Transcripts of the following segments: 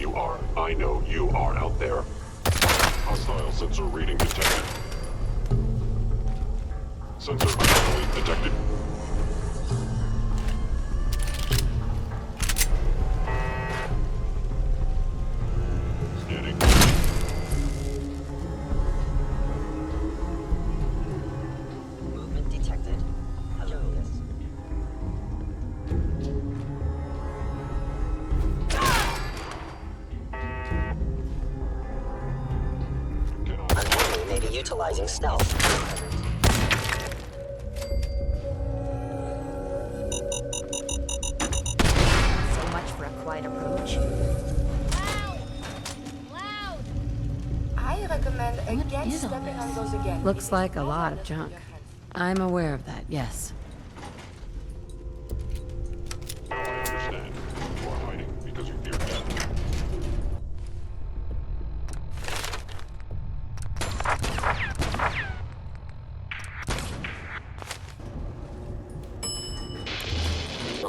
You are. I know you are out there. Hostile sensor reading detected. Sensor anomaly detected. Scanning. Movement detected. Hello. Yes. An enemy may be utilizing stealth. So much for a quiet approach. I recommend against is all stepping on this? those again. Looks like a lot of junk. I'm aware of that, yes. I understand. You are hiding because you fear death.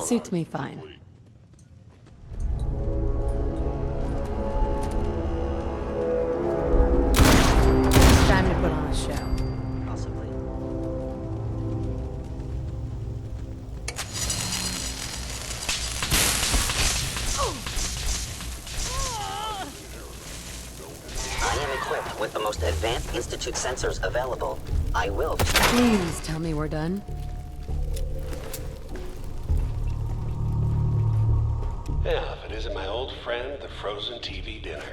Suits me fine. It's time to put on a show. Possibly. I am equipped with the most advanced Institute sensors available. I will. Please tell me we're done. Yeah, if it isn't my old friend, the frozen TV dinner.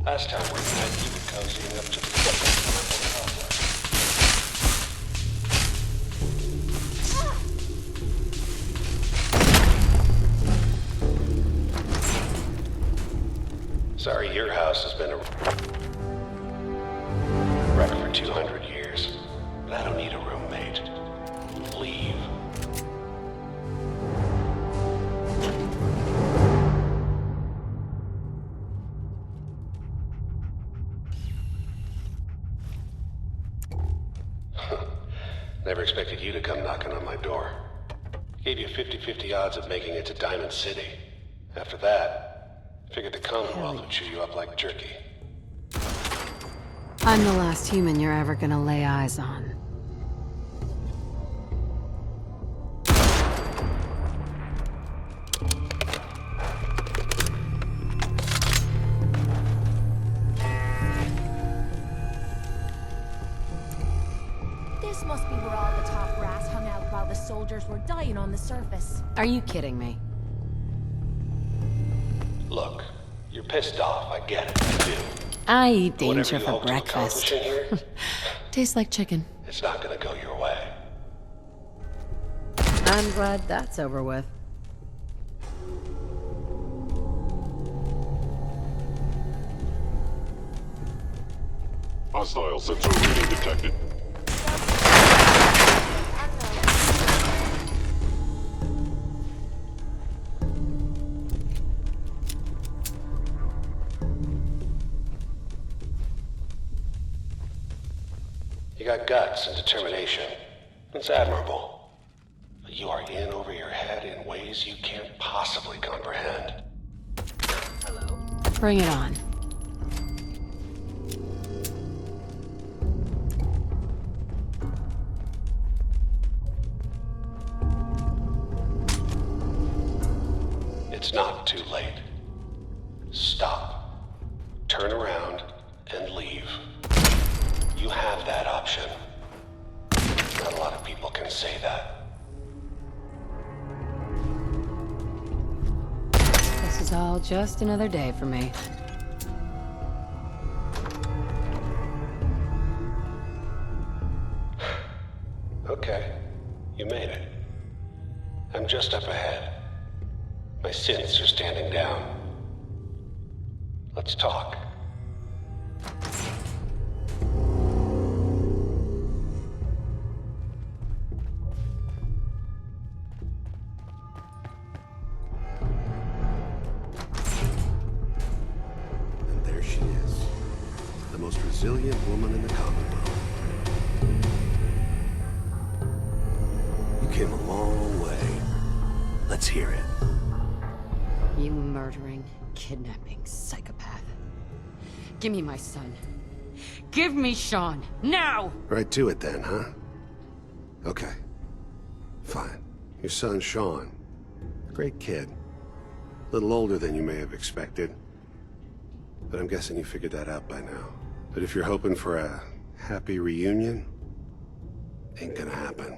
Last time we met, you were cozying up to the complex. Sorry, your house has been a wreck for 200 years. But I don't need a roommate. Leave. Never expected you to come knocking on my door. Gave you 50-50 odds of making it to Diamond City. After that, figured the Commonwealth would chew you up like jerky. I'm the last human you're ever gonna lay eyes on. This must be where all the top brass hung out while the soldiers were dying on the surface. Are you kidding me? Look, you're pissed off, I get it, I do. I eat Whatever danger you for hope to breakfast. accomplish in here, Tastes like chicken. it's not gonna go your way. I'm glad that's over with. Hostile sensor reading detected. You got guts and determination. It's admirable. But you are in over your head in ways you can't possibly comprehend. Hello. Bring it on. It's not too late. Stop. Turn around and leave. You have that option. Not a lot of people can say that. This is all just another day for me. Okay. You made it. I'm just up ahead. My synths are standing down. Let's talk. And there she is. The most resilient woman in the Commonwealth. You came a long way. Let's hear it. You murdering, kidnapping psychopath. Give me my son. Give me Sean, now! Right to it then, huh? Okay. Fine. Your son, Sean. Great kid. A little older than you may have expected. But I'm guessing you figured that out by now. But if you're hoping for a happy reunion, ain't gonna happen.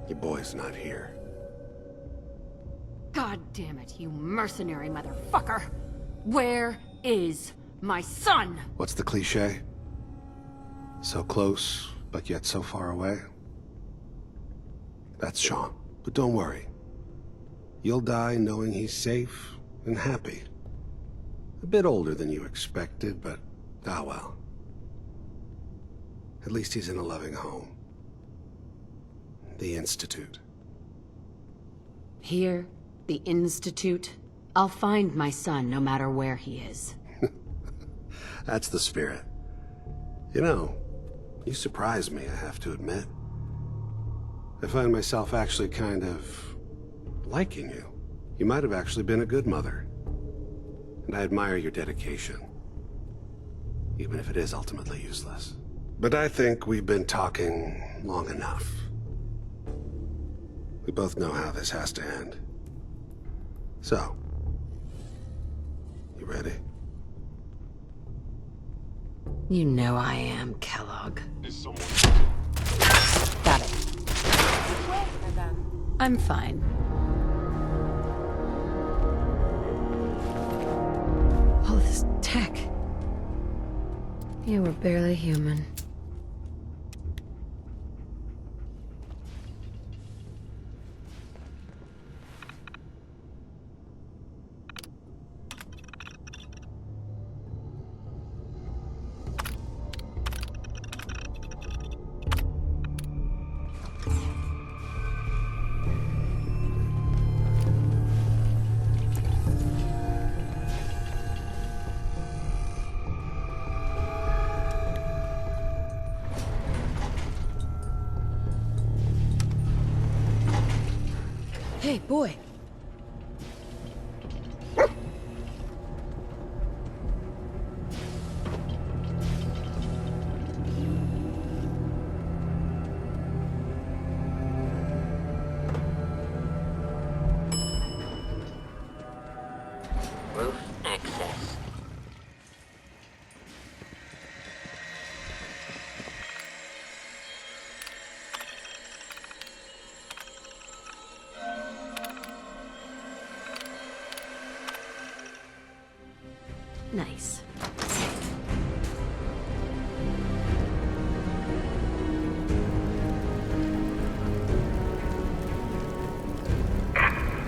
Your boy's not here. God damn it, you mercenary motherfucker! Where is my son? What's the cliche? So close, but yet so far away? That's Sean. But don't worry. You'll die knowing he's safe and happy. A bit older than you expected, but ah well. At least he's in a loving home. The Institute. Here, the Institute. I'll find my son no matter where he is. That's the spirit. You know, you surprise me, I have to admit. I find myself actually kind of liking you. You might have actually been a good mother. And I admire your dedication. Even if it is ultimately useless. But I think we've been talking long enough. We both know how this has to end. So, you ready? You know I am, Kellogg. Is someone... Got it. I'm fine. All this tech. You were barely human. Hey, boy. Roof access. Nice.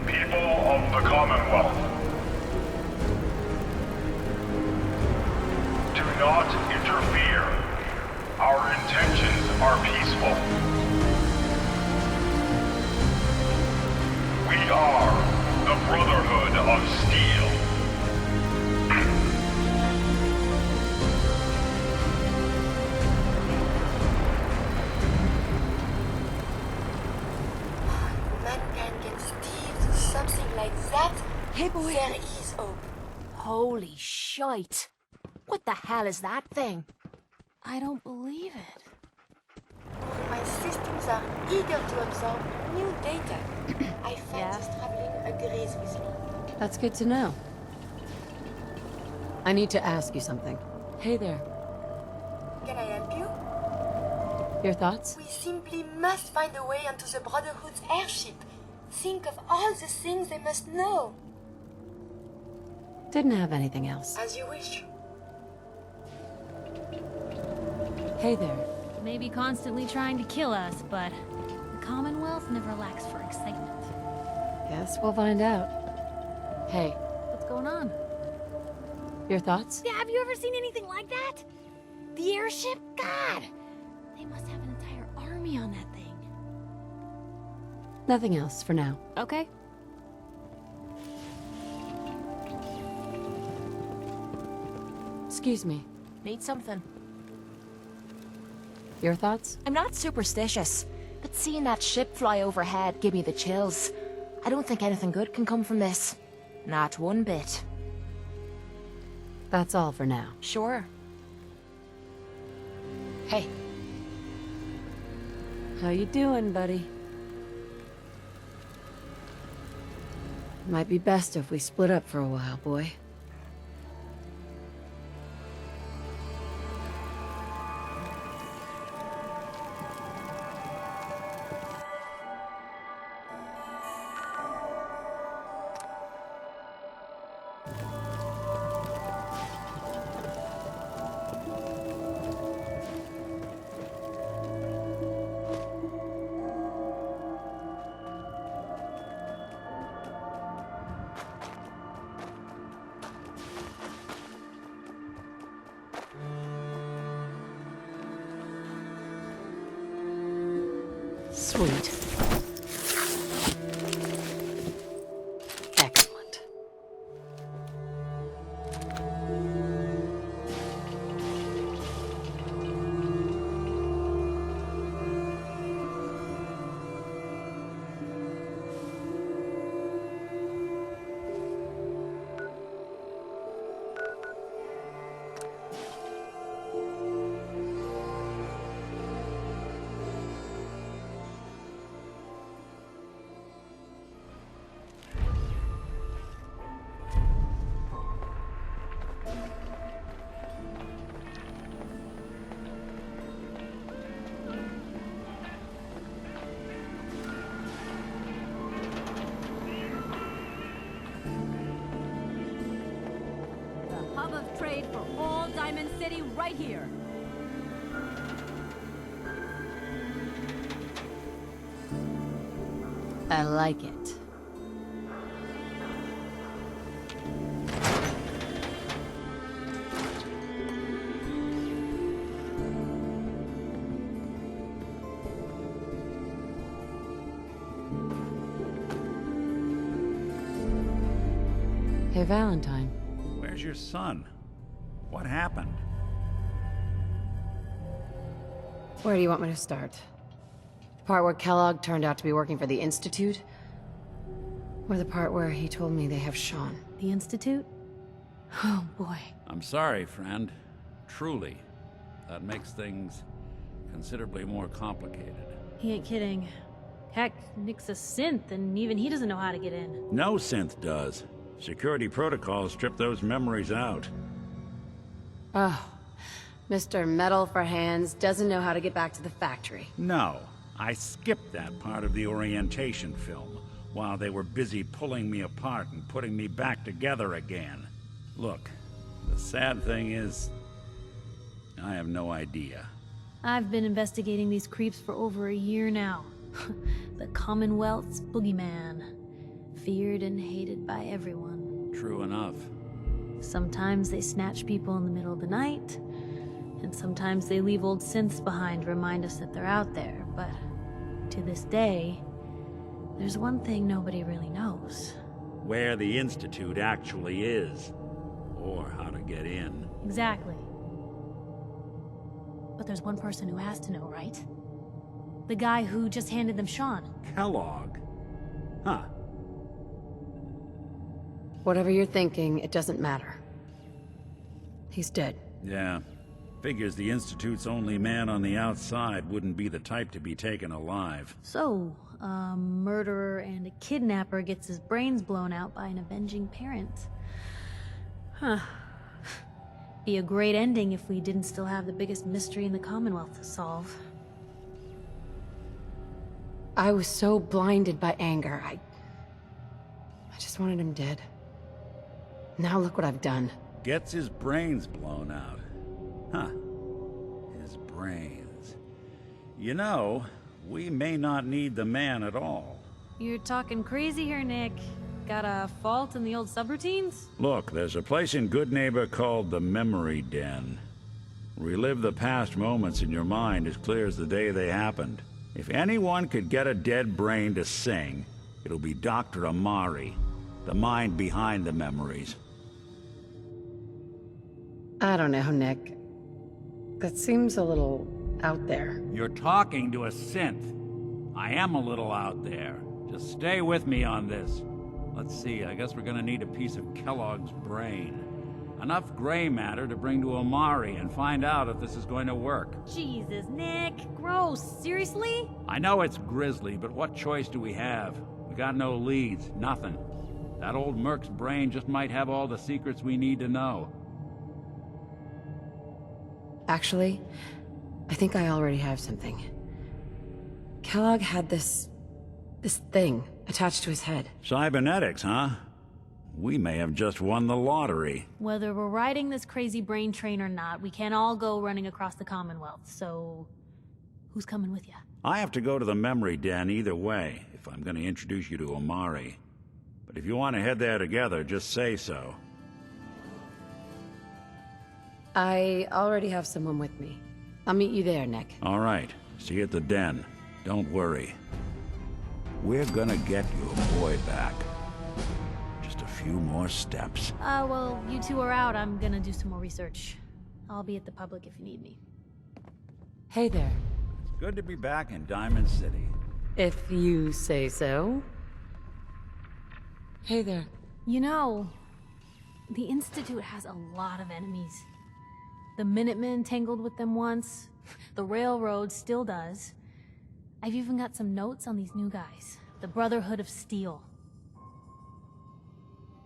People of the Commonwealth. Do not interfere. Our intentions are peaceful. We are the Brotherhood of Steel. Mankind can steal something like that? Hey, boy. There is hope. Holy shite. What the hell is that thing? I don't believe it. My systems are eager to absorb new data. I find this traveling agrees with me. That's good to know. I need to ask you something. Hey there. Can I help you? Your thoughts? We simply must find a way onto the Brotherhood's airship. Think of all the things they must know. Didn't have anything else. As you wish. Hey there. Maybe constantly trying to kill us, but the Commonwealth never lacks for excitement. Guess we'll find out. Hey, What's going on? your thoughts? Yeah, have you ever seen anything like that? The airship? God! They must have an entire army on that thing. Nothing else for now. Okay. Excuse me. Need something. Your thoughts? I'm not superstitious, but seeing that ship fly overhead gave me the chills. I don't think anything good can come from this. Not one bit. That's all for now. Sure. Hey. How you doing, buddy? Might be best if we split up for a while, boy. Sweet. Excellent. Hub of trade for all Diamond City right here. I like it. Hey, Valentine. Where's your son? What happened? Where do you want me to start? The part where Kellogg turned out to be working for the Institute? Or the part where he told me they have Sean? The Institute? Oh boy. I'm sorry, friend. Truly. That makes things considerably more complicated. He ain't kidding. Heck, Nick's a synth, and even he doesn't know how to get in. No synth does. Security protocols strip those memories out. Oh, Mr. Metal for Hands doesn't know how to get back to the factory. No, I skipped that part of the orientation film while they were busy pulling me apart and putting me back together again. Look, the sad thing is, I have no idea. I've been investigating these creeps for over a year now. The Commonwealth's boogeyman. Feared and hated by everyone. True enough. Sometimes they snatch people in the middle of the night, and sometimes they leave old synths behind to remind us that they're out there, but to this day, there's one thing nobody really knows. Where the Institute actually is, or how to get in. Exactly. But there's one person who has to know, right? The guy who just handed them Sean. Kellogg? Huh. Whatever you're thinking, it doesn't matter. He's dead. Yeah. Figures the Institute's only man on the outside wouldn't be the type to be taken alive. So, a murderer and a kidnapper gets his brains blown out by an avenging parent. Huh. Be a great ending if we didn't still have the biggest mystery in the Commonwealth to solve. I was so blinded by anger, I just wanted him dead. Now look what I've done. Gets his brains blown out. Huh. His brains. You know, we may not need the man at all. You're talking crazy here, Nick. Got a fault in the old subroutines? Look, there's a place in Good Neighbor called the Memory Den. Relive the past moments in your mind as clear as the day they happened. If anyone could get a dead brain to sing, it'll be Dr. Amari, the mind behind the memories. I don't know, Nick. That seems a little out there. You're talking to a synth. I am a little out there. Just stay with me on this. Let's see, I guess we're gonna need a piece of Kellogg's brain. Enough gray matter to bring to Omari and find out if this is going to work. Jesus, Nick. Gross. Seriously? I know it's grisly, but what choice do we have? We got no leads, nothing. That old Merc's brain just might have all the secrets we need to know. Actually, I think I already have something. Kellogg had this thing attached to his head. Cybernetics, huh? We may have just won the lottery. Whether we're riding this crazy brain train or not, we can't all go running across the Commonwealth, so... who's coming with you? I have to go to the memory den either way, if I'm going to introduce you to Omari. But if you want to head there together, just say so. I already have someone with me. I'll meet you there, Nick. All right. See you at the den. Don't worry. We're gonna get your boy back. Just a few more steps. Well, you two are out. I'm gonna do some more research. I'll be at the public if you need me. Hey there. It's good to be back in Diamond City. If you say so. Hey there. You know, the Institute has a lot of enemies. The Minutemen tangled with them once. The Railroad still does. I've even got some notes on these new guys. The Brotherhood of Steel.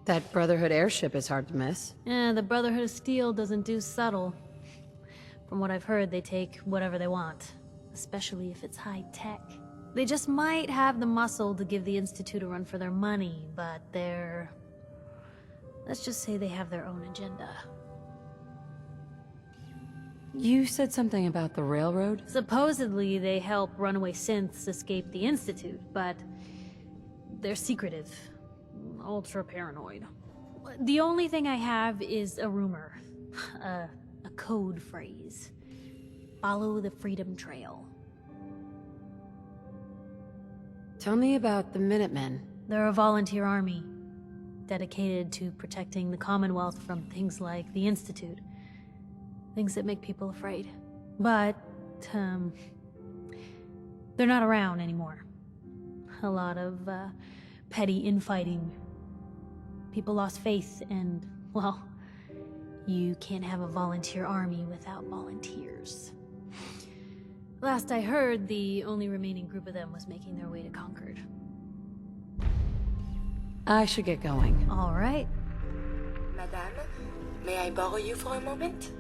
That Brotherhood airship is hard to miss. The Brotherhood of Steel doesn't do subtle. From what I've heard, they take whatever they want. Especially if it's high-tech. They just might have the muscle to give the Institute a run for their money, but they're... let's just say they have their own agenda. You said something about the railroad? Supposedly, they help runaway synths escape the Institute, but they're secretive. Ultra paranoid. The only thing I have is a rumor. A code phrase. Follow the Freedom Trail. Tell me about the Minutemen. They're a volunteer army, dedicated to protecting the Commonwealth from things like the Institute. Things that make people afraid. But, they're not around anymore. A lot of, petty infighting. People lost faith and, well, you can't have a volunteer army without volunteers. Last I heard, the only remaining group of them was making their way to Concord. I should get going. All right. Madame, may I borrow you for a moment?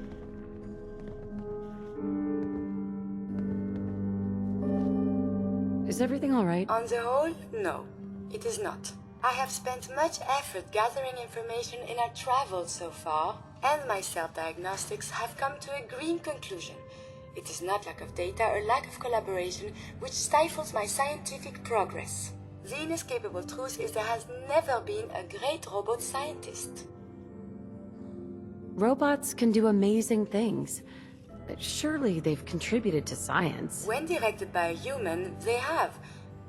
Is everything all right? On the whole, no, it is not. I have spent much effort gathering information in our travels so far, and my self-diagnostics have come to a green conclusion. It is not lack of data or lack of collaboration which stifles my scientific progress. The inescapable truth is there has never been a great robot scientist. Robots can do amazing things. Surely they've contributed to science. When directed by a human, they have.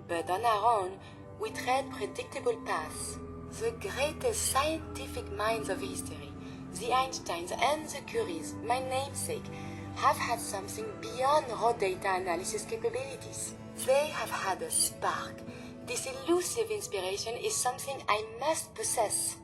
But on our own, we tread predictable paths. The greatest scientific minds of history, the Einsteins and the Curies, my namesake, have had something beyond raw data analysis capabilities. They have had a spark. This elusive inspiration is something I must possess.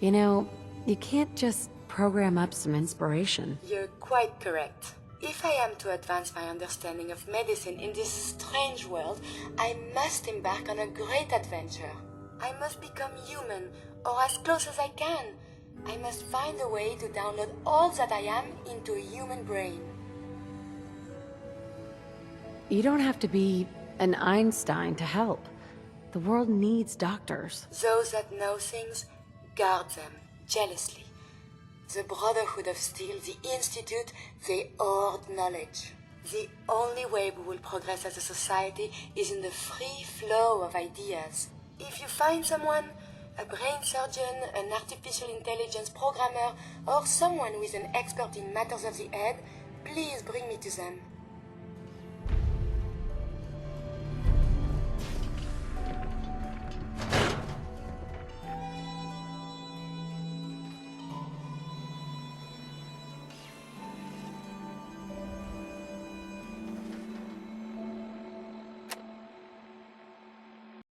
You know, you can't just program up some inspiration. You're quite correct. If I am to advance my understanding of medicine in this strange world, I must embark on a great adventure. I must become human, or as close as I can. I must find a way to download all that I am into a human brain. You don't have to be an Einstein to help. The world needs doctors. Those that know things, guard them jealously. The Brotherhood of Steel, the Institute, they hoard knowledge. The only way we will progress as a society is in the free flow of ideas. If you find someone, a brain surgeon, an artificial intelligence programmer, or someone who is an expert in matters of the head, please bring me to them.